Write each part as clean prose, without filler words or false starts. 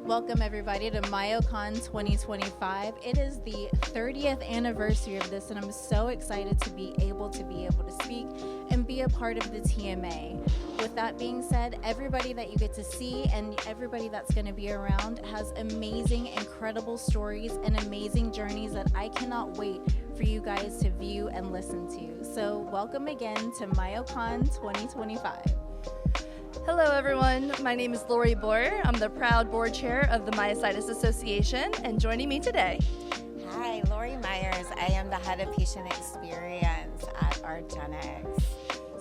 Welcome everybody to MyoCon 2025. It is the 30th anniversary of this, and I'm so excited to be able to speak and be a part of the TMA. With that being said, everybody that you get to see and everybody that's going to be around has amazing, incredible stories and amazing journeys that I cannot wait for you guys to view and listen to. So welcome again to MyoCon 2025. Hello everyone, my name is Lori Boyer. I'm the proud board chair of the Myositis Association, and joining me today. Hi, Lori Myers. I am the head of patient experience at Argenix.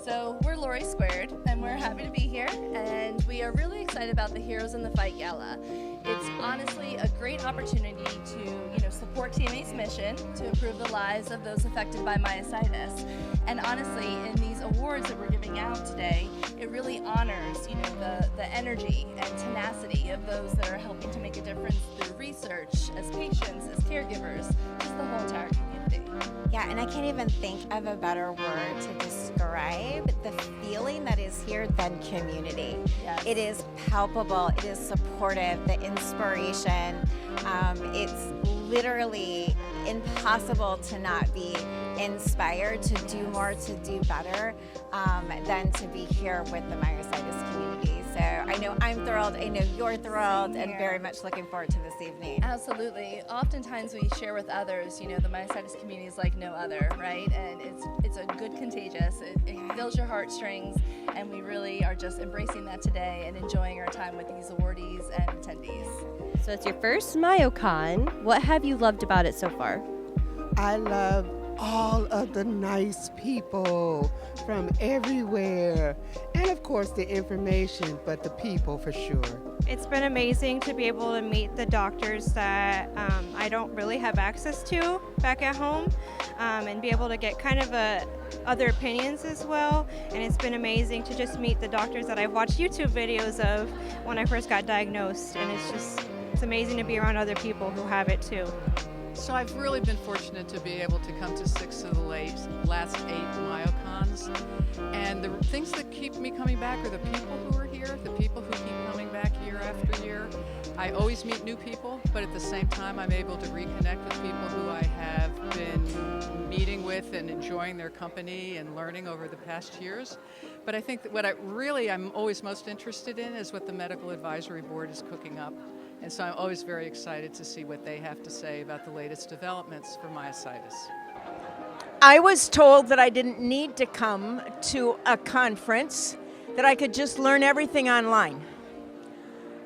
So we're Lori Squared, and we're happy to be here, and we are really excited about the Heroes in the Fight Gala. It's honestly a great opportunity to support TMA's mission to improve the lives of those affected by myositis. And honestly, in these awards that we're giving out today, it really honors the energy and tenacity of those that are helping to make a difference through research, as patients, as caregivers, just the whole entire community. Yeah, and I can't even think of a better word to describe the feeling that is here than community. Yes. It is palpable, it is supportive, the inspiration. It's literally impossible to not be inspired to do more, to do better, than to be here with the myositis community. So I know I'm thrilled, I know you're thrilled, and very much looking forward to this evening. Absolutely. Oftentimes we share with others, the myositis community is like no other, right? And it's a good contagious. It fills your heartstrings, and we really are just embracing that today and enjoying our time with these awardees and attendees. So it's your first MyoCon. What have you loved about it so far? I love all of the nice people from everywhere. And of course the information, but the people for sure. It's been amazing to be able to meet the doctors that I don't really have access to back at home, and be able to get kind of other opinions as well. And it's been amazing to just meet the doctors that I've watched YouTube videos of when I first got diagnosed. And it's amazing to be around other people who have it too. So I've really been fortunate to be able to come to 6 of the last 8 MyoCons. And the things that keep me coming back are the people who are here, the people who keep coming back year after year. I always meet new people, but at the same time I'm able to reconnect with people who I have been meeting with and enjoying their company and learning over the past years. But I think that what I'm always most interested in is what the Medical Advisory Board is cooking up. And so I'm always very excited to see what they have to say about the latest developments for myositis. I was told that I didn't need to come to a conference, that I could just learn everything online.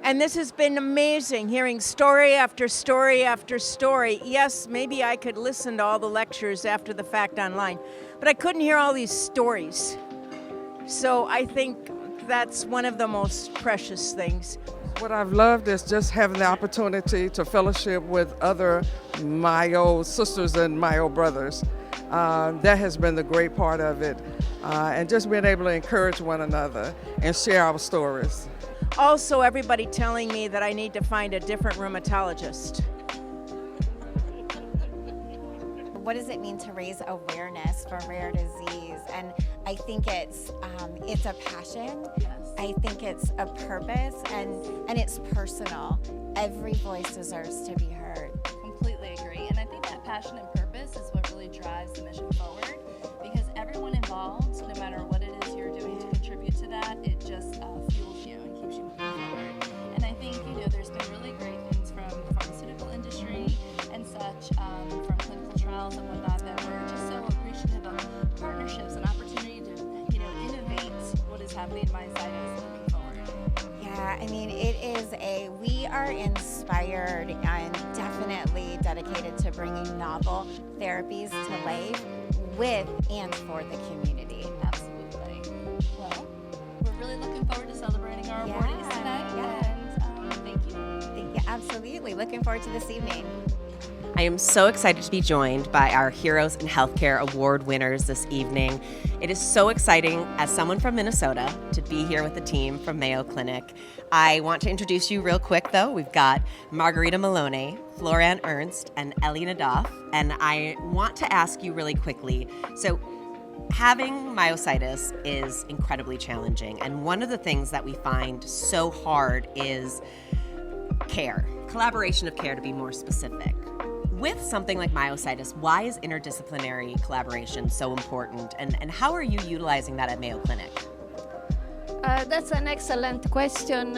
And this has been amazing, hearing story after story after story. Yes, maybe I could listen to all the lectures after the fact online, but I couldn't hear all these stories. So I think that's one of the most precious things. What I've loved is just having the opportunity to fellowship with other Myo sisters and Myo brothers. That has been the great part of it. And just being able to encourage one another and share our stories. Also, everybody telling me that I need to find a different rheumatologist. What does it mean to raise awareness for rare disease? And I think it's a passion. Yes. I think it's a purpose, and it's personal. Every voice deserves to be heard. Completely agree. And I think that passion and purpose is what really drives the mission forward, because everyone involved, no matter what it is you're doing to contribute to that, it just fuels you and keeps you moving forward. And I think, there's been really great things from the pharmaceutical industry and such, from clinical trials and whatnot, that we're just so appreciative of partnerships and opportunity to, innovate what is happening in myositis moving forward. Yeah, I mean, we are inspired and definitely dedicated to bringing novel therapies to life with and for the community. Absolutely. Well, we're really looking forward to celebrating our awardees tonight, and thank you. Absolutely. Looking forward to this evening. I am so excited to be joined by our Heroes in Healthcare Award winners this evening. It is so exciting as someone from Minnesota to be here with the team from Mayo Clinic. I want to introduce you real quick though. We've got Margarita Maloney, Floran Ernst, and Ellie Nadoff. And I want to ask you really quickly, so having myositis is incredibly challenging. And one of the things that we find so hard is care, collaboration of care to be more specific. With something like myositis, why is interdisciplinary collaboration so important, and how are you utilizing that at Mayo Clinic? That's an excellent question.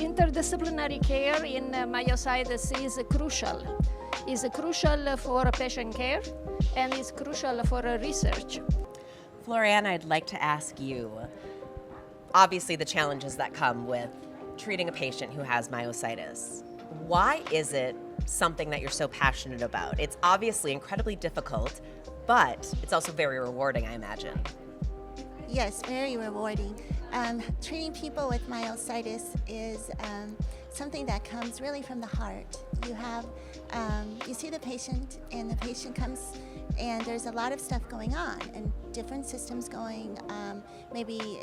Interdisciplinary care in myositis is crucial. Is crucial for patient care and is crucial for research. Floriana, I'd like to ask you, obviously the challenges that come with treating a patient who has myositis. Why is it something that you're so passionate about? It's obviously incredibly difficult, but it's also very rewarding, I imagine. Yes, very rewarding. Treating people with myositis is something that comes really from the heart. You see the patient, and the patient comes, and there's a lot of stuff going on, and different systems going, maybe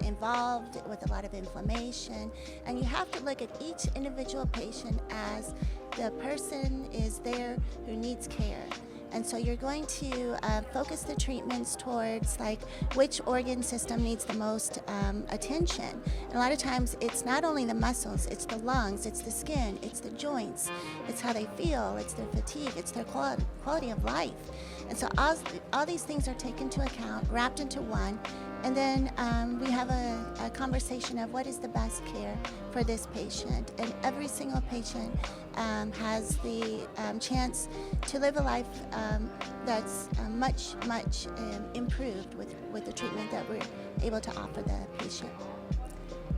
involved with a lot of inflammation, and you have to look at each individual patient as the person is there who needs care. And so you're going to focus the treatments towards like which organ system needs the most attention. And a lot of times it's not only the muscles, it's the lungs, it's the skin, it's the joints, it's how they feel, it's their fatigue, it's their quality of life. And so all these things are taken into account, wrapped into one, and then we have a conversation of what is the best care for this patient. And every single patient has the chance to live a life that's much improved with the treatment that we're able to offer the patient.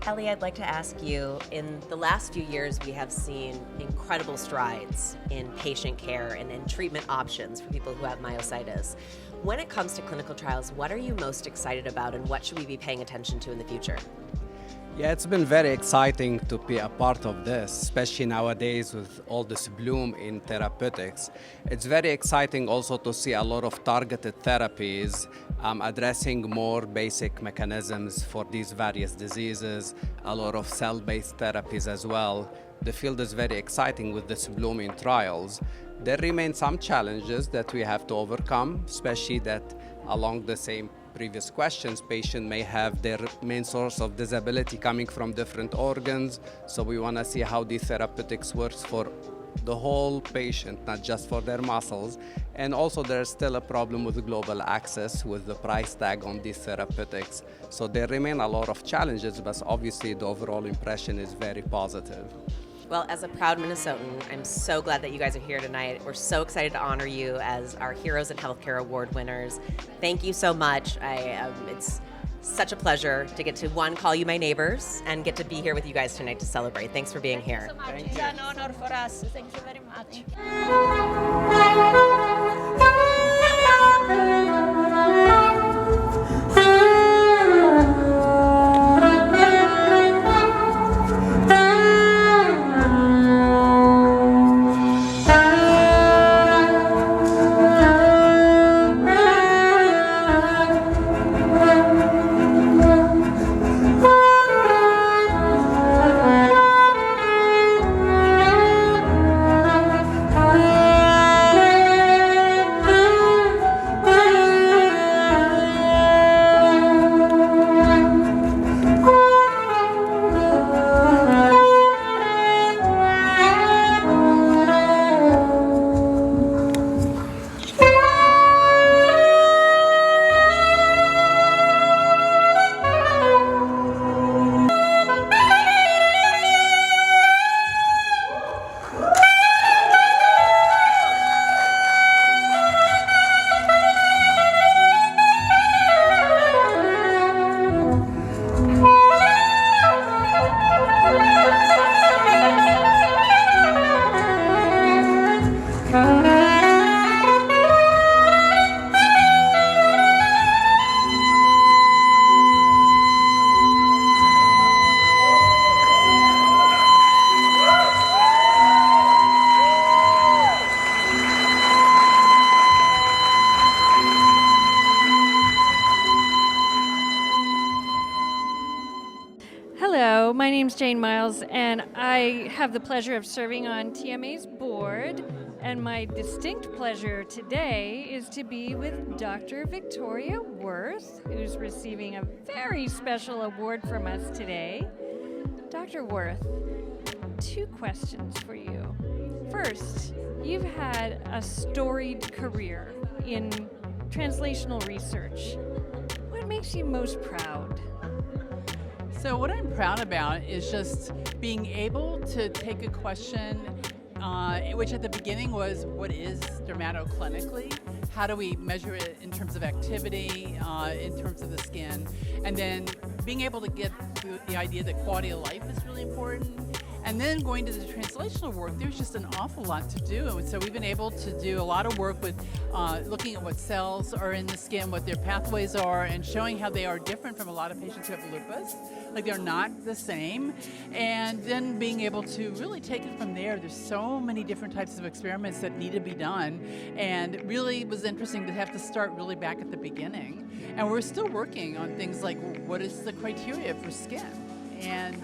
Ellie, I'd like to ask you, in the last few years, we have seen incredible strides in patient care and in treatment options for people who have myositis. When it comes to clinical trials, what are you most excited about, and what should we be paying attention to in the future? Yeah, it's been very exciting to be a part of this, especially nowadays with all this bloom in therapeutics. It's very exciting also to see a lot of targeted therapies addressing more basic mechanisms for these various diseases, a lot of cell-based therapies as well. The field is very exciting with this bloom in trials. There remain some challenges that we have to overcome, especially that along the same previous questions, patients may have their main source of disability coming from different organs. So we want to see how the therapeutics works for the whole patient, not just for their muscles. And also there's still a problem with global access with the price tag on these therapeutics. So there remain a lot of challenges, but obviously the overall impression is very positive. Well, as a proud Minnesotan, I'm so glad that you guys are here tonight. We're so excited to honor you as our Heroes in Healthcare Award winners. Thank you so much. It's such a pleasure to get to, one, call you my neighbors, and get to be here with you guys tonight to celebrate. Thanks for being here. Thank you so much. It's an honor for us. Thank you very much. Hello, my name's Jane Miles, and I have the pleasure of serving on TMA's board. And my distinct pleasure today is to be with Dr. Victoria Worth, who's receiving a very special award from us today. Dr. Worth, 2 questions for you. First, you've had a storied career in translational research. What makes you most proud? So what I'm proud about is just being able to take a question, which at the beginning was, what is dermatoclinically? How do we measure it in terms of activity, in terms of the skin? And then being able to get the idea that quality of life is really important. And then going to the translational work, there's just an awful lot to do. And so we've been able to do a lot of work with looking at what cells are in the skin, what their pathways are, and showing how they are different from a lot of patients who have lupus. Like, they're not the same. And then being able to really take it from there. There's so many different types of experiments that need to be done. And it really was interesting to have to start really back at the beginning. And we're still working on things like, what is the criteria for skin? And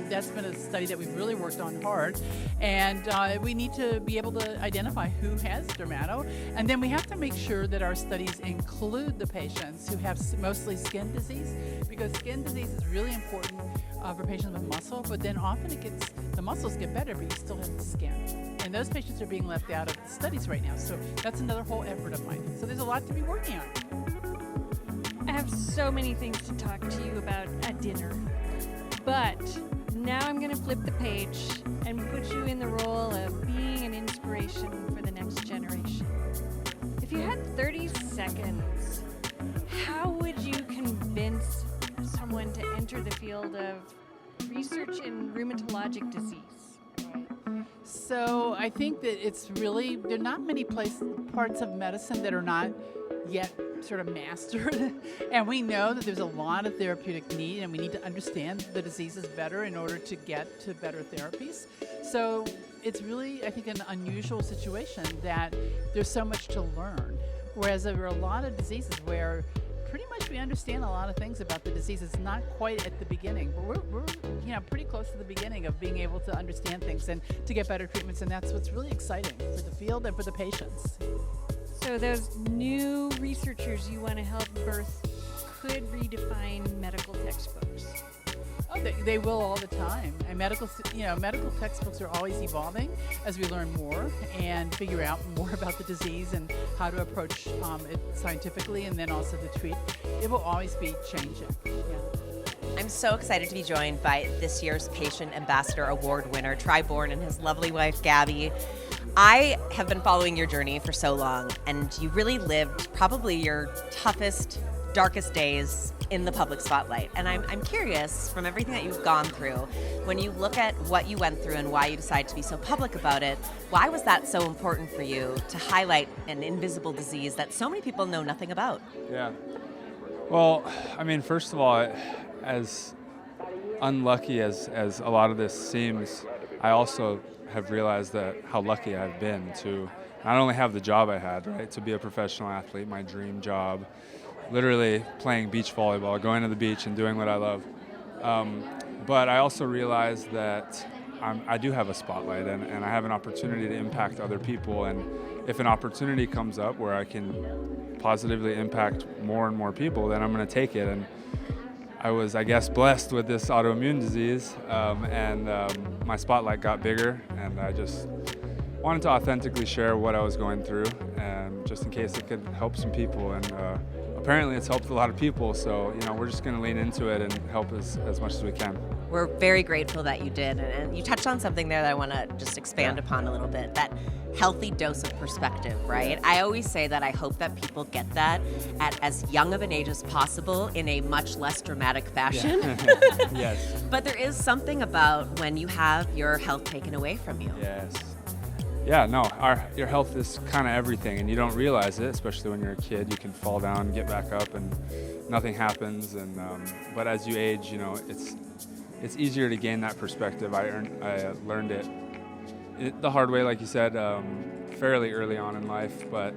that's been a study that we've really worked on hard. And we need to be able to identify who has dermato. And then we have to make sure that our studies include the patients who have mostly skin disease, because skin disease is really important for patients with muscle, but then often the muscles get better, but you still have the skin. And those patients are being left out of the studies right now. So that's another whole effort of mine. So there's a lot to be working on. I have so many things to talk to you about at dinner. But now I'm going to flip the page and put you in the role of being an inspiration for the next generation. If you had 30 seconds, how would you convince someone to enter the field of research in rheumatologic disease? So I think that there are not many parts of medicine that are not yet sort of mastered. And we know that there's a lot of therapeutic need, and we need to understand the diseases better in order to get to better therapies. So it's really, I think, an unusual situation that there's so much to learn. Whereas there are a lot of diseases where pretty much we understand a lot of things about the disease. It's not quite at the beginning, but we're pretty close to the beginning of being able to understand things and to get better treatments, and that's what's really exciting for the field and for the patients. So those new researchers you want to help birth could redefine medical textbooks. Oh, they will all the time. And medical textbooks are always evolving as we learn more and figure out more about the disease and how to approach it scientifically, and then also to treat. It will always be changing. Yeah. I'm so excited to be joined by this year's Patient Ambassador Award winner, Tri Bourne, and his lovely wife, Gabby. I have been following your journey for so long, and you really lived probably your toughest, darkest days in the public spotlight. And I'm curious, from everything that you've gone through, when you look at what you went through and why you decided to be so public about it, why was that so important for you to highlight an invisible disease that so many people know nothing about? Yeah. Well, I mean, first of all, as unlucky as a lot of this seems, I also have realized that how lucky I've been to not only have the job I had, right, to be a professional athlete, my dream job, literally playing beach volleyball, going to the beach and doing what I love. But I also realized that I do have a spotlight, and I have an opportunity to impact other people. And if an opportunity comes up where I can positively impact more and more people, then I'm going to take it. And I was, I guess, blessed with this autoimmune disease, and my spotlight got bigger, and I just wanted to authentically share what I was going through, and just in case it could help some people. And apparently it's helped a lot of people, so we're just going to lean into it and help as much as we can. We're very grateful that you did, and you touched on something there that I want to just expand upon a little bit, that healthy dose of perspective, right? I always say that I hope that people get that at as young of an age as possible in a much less dramatic fashion. Yeah. Yes. But there is something about when you have your health taken away from you. Yes. Yeah, no, your health is kind of everything, and you don't realize it, especially when you're a kid. You can fall down, get back up, and nothing happens. And but as you age, it's easier to gain that perspective. I learned it the hard way, like you said, fairly early on in life. But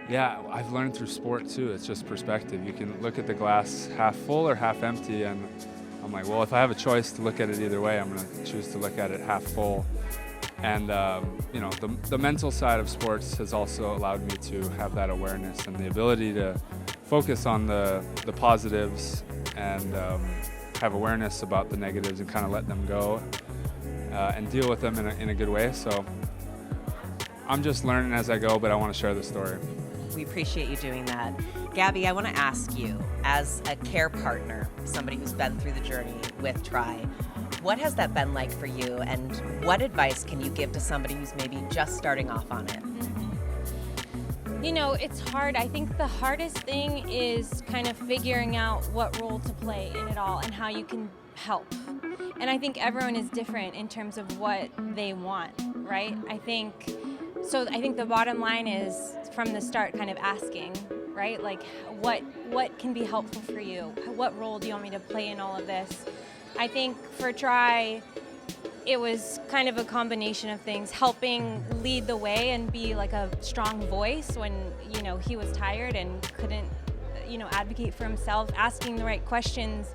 yeah, I've learned through sport too. It's just perspective. You can look at the glass half full or half empty, and I'm like, well, if I have a choice to look at it either way, I'm going to choose to look at it half full. And the mental side of sports has also allowed me to have that awareness and the ability to focus on the positives and have awareness about the negatives and kind of let them go. and deal with them in a good way. So I'm just learning as I go, but I want to share the story. We appreciate you doing that. Gabby, I want to ask you, as a care partner, somebody who's been through the journey with Try, what has that been like for you, and what advice can you give to somebody who's maybe just starting off on it? You know, it's hard. I think the hardest thing is kind of figuring out what role to play in it all and how you can help. And I think everyone is different in terms of what they want, right? I think the bottom line is from the start kind of asking, right? Like what can be helpful for you? What role do you want me to play in all of this? I think for Try, it was kind of a combination of things, helping lead the way and be like a strong voice when, you know, he was tired and couldn't, you know, advocate for himself, asking the right questions,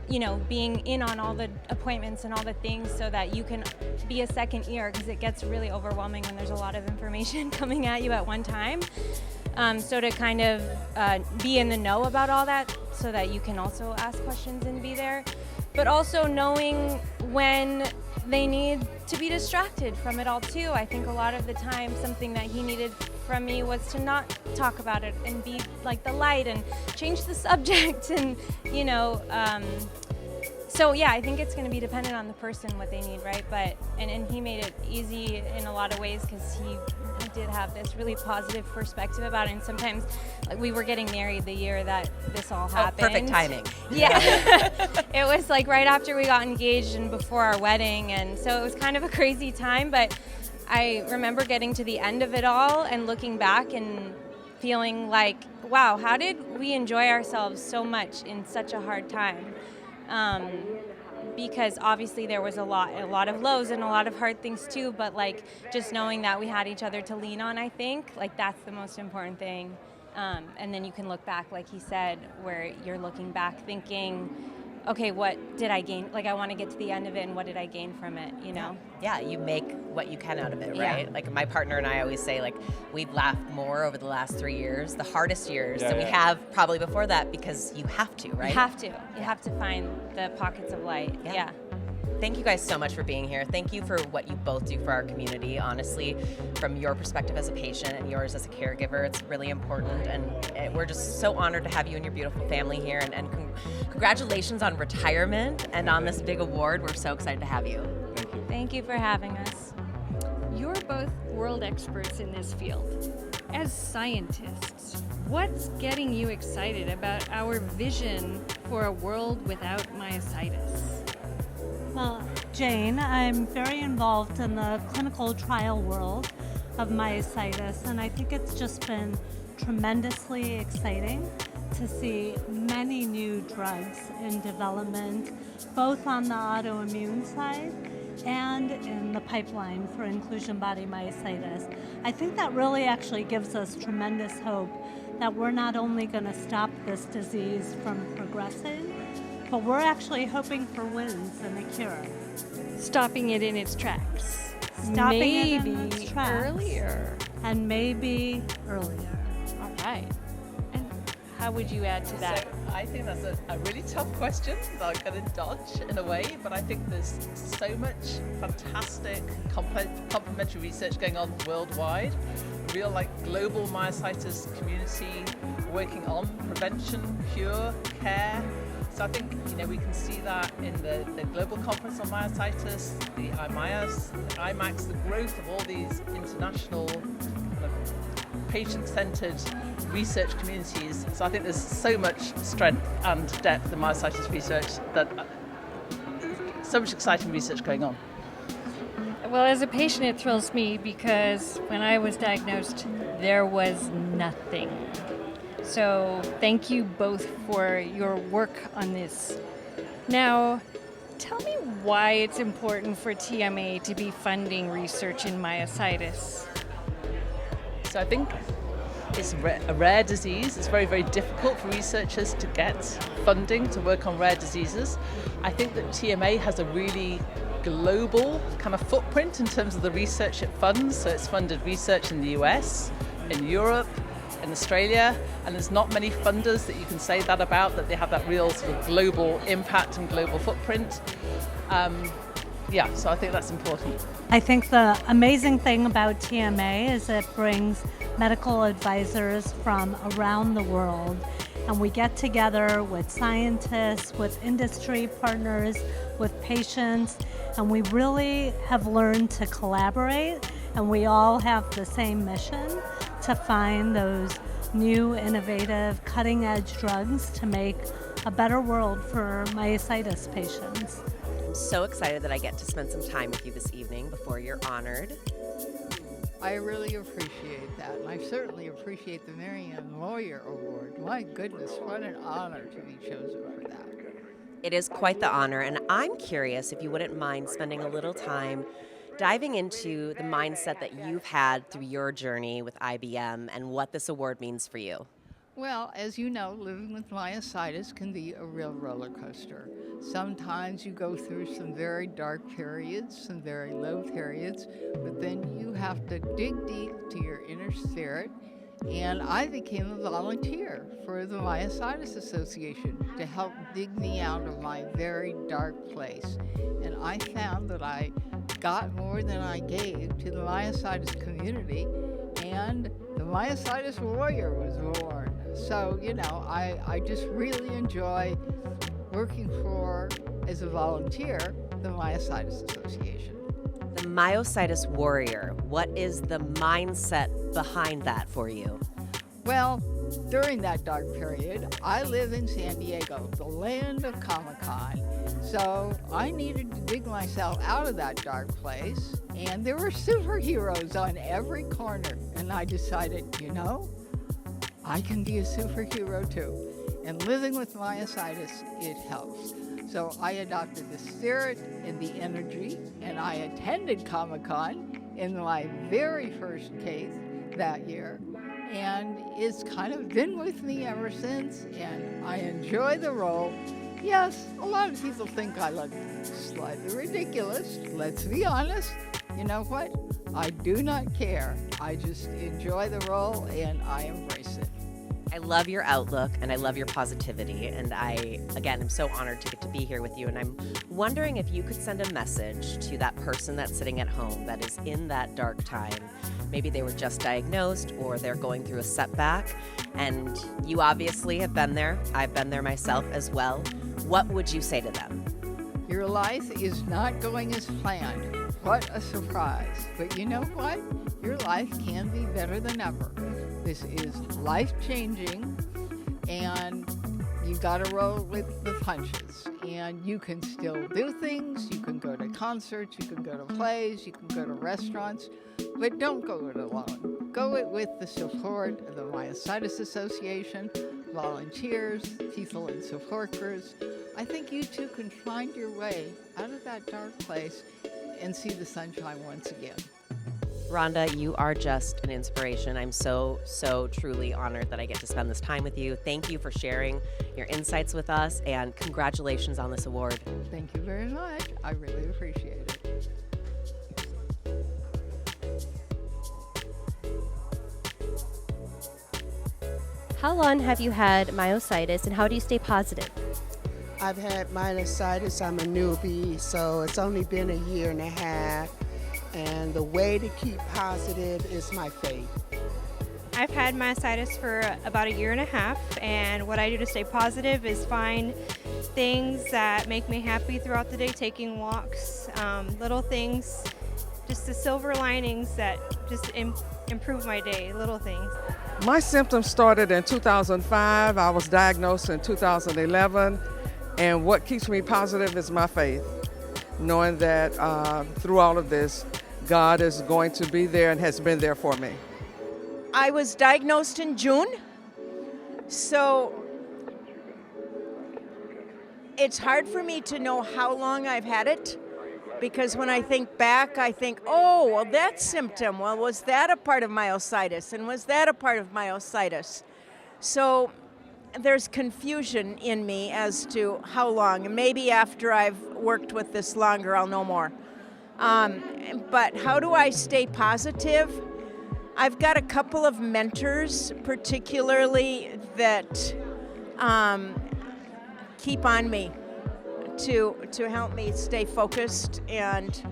you know, being in on all the appointments and all the things so that you can be a second ear, because it gets really overwhelming when there's a lot of information coming at you at one time. So to kind of be in the know about all that so that you can also ask questions and be there, but also knowing when they need to be distracted from it all too. I think a lot of the time something that he needed from me was to not talk about it and be like the light and change the subject and, you know, so yeah, I think it's going to be dependent on the person what they need, right? But and he made it easy in a lot of ways because he did have this really positive perspective about it. And sometimes, like, we were getting married the year that this all happened. Perfect timing. Yeah, it was like right after we got engaged and before our wedding, and so it was kind of a crazy time. But I remember getting to the end of it all and looking back and feeling like, wow, how did we enjoy ourselves so much in such a hard time? Because obviously there was a lot of lows and a lot of hard things too, but like just knowing that we had each other to lean on, I think like that's the most important thing. And then you can look back, like he said, where you're looking back thinking, okay, what did I gain? Like, I want to get to the end of it, and what did I gain from it, you know? Yeah, you make what you can out of it, right? Yeah. Like, my partner and I always say, like, we've laughed more over the last 3 years, the hardest years than we have probably before that, because you have to, right? You have to. You have to find the pockets of light. Yeah. Thank you guys so much for being here. Thank you for what you both do for our community. Honestly, from your perspective as a patient and yours as a caregiver, it's really important. And we're just so honored to have you and your beautiful family here. And congratulations on retirement and on this big award. We're so excited to have you. Thank you. Thank you for having us. You're both world experts in this field. As scientists, what's getting you excited about our vision for a world without myositis? Well, Jane, I'm very involved in the clinical trial world of myositis, and I think it's just been tremendously exciting to see many new drugs in development, both on the autoimmune side and in the pipeline for inclusion body myositis. I think that really actually gives us tremendous hope that we're not only going to stop this disease from progressing, but we're actually hoping for wins and a cure. Stopping it in its tracks. Stopping maybe it in its tracks. Earlier. And maybe earlier. All right. And how would you add to that? So I think that's a really tough question that I'm going to dodge in a way, but I think there's so much fantastic complementary research going on worldwide. A real global myositis community working on prevention, cure, care. So I think we can see that in the Global Conference on Myositis, the IMAX, the growth of all these international patient-centered research communities. So I think there's so much strength and depth in myositis research, that so much exciting research going on. Well, as a patient, it thrills me because when I was diagnosed, there was nothing. So thank you both for your work on this. Now, tell me why it's important for TMA to be funding research in myositis. So I think it's a rare disease. It's very, very difficult for researchers to get funding to work on rare diseases. I think that TMA has a really global kind of footprint in terms of the research it funds. So it's funded research in the US, in Europe, in Australia, and there's not many funders that you can say that about, that they have that real sort of global impact and global footprint. Yeah, so I think that's important. I think the amazing thing about TMA is it brings medical advisors from around the world, and we get together with scientists, with industry partners, with patients, and we really have learned to collaborate, and we all have the same mission to find those new, innovative, cutting-edge drugs to make a better world for myositis patients. I'm so excited that I get to spend some time with you this evening before you're honored. I really appreciate that, and I certainly appreciate the Marianne Lawyer Award. My goodness, what an honor to be chosen for that. It is quite the honor, and I'm curious if you wouldn't mind spending a little time diving into the mindset that you've had through your journey with IBM and what this award means for you. Well, as you know, living with myositis can be a real roller coaster. Sometimes you go through some very dark periods, some very low periods, but then you have to dig deep to your inner spirit. And I became a volunteer for the Myositis Association to help dig me out of my very dark place. And I found that I got more than I gave to the myositis community, and the Myositis Warrior was born. So, you know, I just really enjoy working for, as a volunteer, the Myositis Association. The Myositis Warrior, what is the mindset behind that for you? Well, during that dark period, I live in San Diego, the land of Comic-Con. So I needed to dig myself out of that dark place, and there were superheroes on every corner. And I decided, you know, I can be a superhero too. And living with myositis, it helps. So I adopted the spirit and the energy, and I attended Comic-Con in my very first case that year. And it's kind of been with me ever since, and I enjoy the role. Yes, a lot of people think I look slightly ridiculous. Let's be honest. You know what? I do not care. I just enjoy the role, and I embrace it. I love your outlook and I love your positivity, and I, again, am so honored to get to be here with you, and I'm wondering if you could send a message to that person that's sitting at home that is in that dark time. Maybe they were just diagnosed or they're going through a setback, and you obviously have been there. I've been there myself as well. What would you say to them? Your life is not going as planned. What a surprise. But you know what? Your life can be better than ever. This is life-changing, and you gotta roll with the punches. And you can still do things. You can go to concerts, you can go to plays, you can go to restaurants, but don't go it alone. Go it with the support of the Myositis Association, volunteers, people in support groups. I think you too can find your way out of that dark place and see the sunshine once again. Rhonda, you are just an inspiration. I'm so truly honored that I get to spend this time with you. Thank you for sharing your insights with us, and congratulations on this award. Thank you very much. I really appreciate it. How long have you had myositis, and how do you stay positive? I've had myositis. I'm a newbie, so it's only been a year and a half. And the way to keep positive is my faith. I've had myositis for about a year and a half, and what I do to stay positive is find things that make me happy throughout the day, taking walks, little things, just the silver linings that just improve my day, little things. My symptoms started in 2005. I was diagnosed in 2011, and what keeps me positive is my faith, knowing that through all of this, God is going to be there and has been there for me. I was diagnosed in June, so it's hard for me to know how long I've had it, because when I think back, I think, oh, well, that symptom, well, was that a part of myositis, and was that a part of myositis? So there's confusion in me as to how long, and maybe after I've worked with this longer, I'll know more. But how do I stay positive? I've got a couple of mentors, particularly that keep on me to help me stay focused, and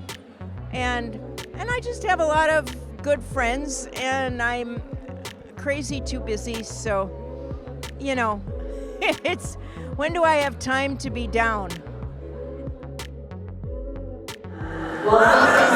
I just have a lot of good friends, and I'm crazy too busy, so it's when do I have time to be down? Well,